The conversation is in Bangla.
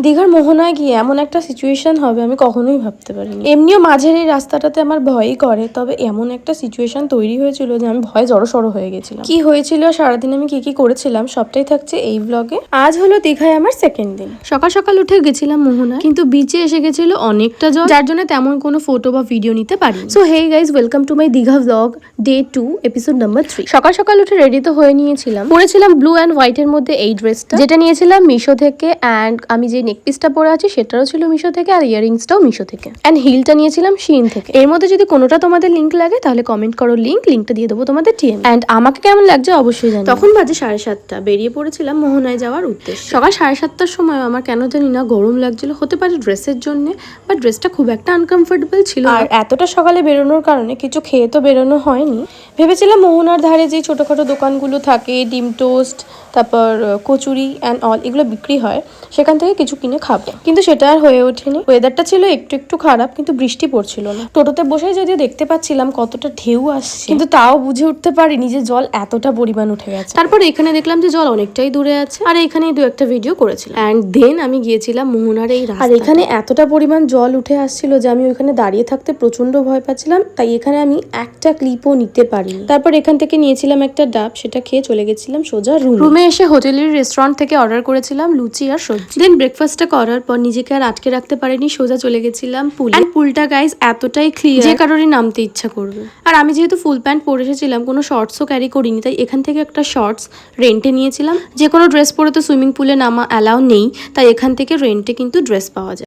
দীঘার মোহনায় গিয়ে এমন একটা সিচুয়েশন হবে আমি কখনোই ভাবতে পারিনি। এমনিও মাঝের এই রাস্তাটাতে আমার ভয়ই করে, তবে এমন একটা সিচুয়েশন তৈরি হয়েছিল যে আমি ভয় জড়সড় হয়ে গেছিলাম। কি হয়েছিল, সারাদিন আমি কি কি করেছিলাম সবটাই থাকছে এই ব্লগে। আজ হলো দীঘায় আমার সেকেন্ড দিন। সকাল সকাল উঠে গেছিলাম মোহনায়, কিন্তু বিচে এসে গেছিল অনেকটা জল, যার জন্য তেমন কোনো ফটো বা ভিডিও নিতে পারি। So hey guys, welcome to my Digha blog day 2 episode number 3। সকাল সকাল উঠে রেডি তো হয়ে নিয়েছিলাম, পরেছিলাম ব্লু অ্যান্ড হোয়াইট এর মধ্যে এই ড্রেসটা, যেটা নিয়েছিলাম মিশো থেকে। অ্যান্ড আমি যে নেক পিসটা পরে আছি সেটাও ছিল মিশো থেকে, আর ইয়ারিংসটাও মিশো থেকে। অ্যান্ড হিলটা নিয়েছিলাম শিন থেকে। এর মধ্যে যদি কোনোটা তোমাদের লিঙ্ক লাগে তাহলে কমেন্ট করো, লিঙ্কটা দিয়ে দেবো তোমাদের টিএম। অ্যান্ড আমাকে কেমন লাগছে অবশ্যই জানি। তখন বাজে 7:30, বেরিয়ে পড়েছিলাম মোহনায় যাওয়ার উদ্দেশ্যে। সকাল 7:30টার সময় আমার কেন জানি না গরম লাগছিল, হতে পারে ড্রেসের জন্য, বাট ড্রেসটা খুব একটা আনকমফোর্টেবল ছিল। আর এতটা সকালে বেরোনোর কারণে কিছু খেয়ে তো বেরোনো হয়নি। ভেবেছিলাম মোহনার ধারে যে ছোটোখাটো দোকানগুলো থাকে, ডিম টোস্ট, তারপর কচুরি অ্যান্ড অল, এগুলো বিক্রি হয়, সেখান থেকে কিছু কিনে খাবো, কিন্তু সেটা আর হয়ে ওঠেনি। ওয়েদারটা ছিল একটু খারাপ, কিন্তু বৃষ্টি পড়ছিল না। টোটোতে বসে যদিও দেখতে পাচ্ছিলাম কতটা ঢেউ আসছে, কিন্তু তাও বুঝে উঠতে পারিনি যে জল এতটা পরিমাণ উঠে গেছে। তারপর এখানে দেখলাম যে জল অনেকটাই দূরে আছে, আর এখানেই 2-1টা ভিডিও করেছিলাম। অ্যান্ড দেন আমি গিয়েছিলাম মোহনার এই রাস্তা। আর এখানে এতটা পরিমাণ জল উঠে আসছিল যে আমি ওইখানে দাঁড়িয়ে থাকতে প্রচন্ড ভয় পাচ্ছিলাম, তাই এখানে আমি একটা ক্লিপও নিতে পারিনি। তারপর এখান থেকে নিয়েছিলাম একটা ডাব, সেটা খেয়ে চলে গেছিলাম সোজা রুমে। এসে হোটেলের রেস্টুরেন্ট থেকে অর্ডার করেছিলাম লুচি আর সবজি। দেন ব্রেকফাস্টটা করার পর নিজেকে আর আটকে রাখতে পারিনি, সোজা চলে গেছিলাম পুলে। আর পুলটা গাইজ এতটাই ক্লিয়ার যে কারোরই নামতে ইচ্ছা করবে। আর আমি যেহেতু ফুল প্যান্ট পরে এসেছিলাম, কোনো শর্টসও ক্যারি করিনি, তাই এখান থেকে একটা শর্টস রেন্টে নিয়েছিলাম। যে কোনো ড্রেস পরে তো সুইমিং পুলে নামা অ্যালাউ নেই, তাই এখান থেকে রেন্টে কিন্তু ড্রেস পাওয়া যায়।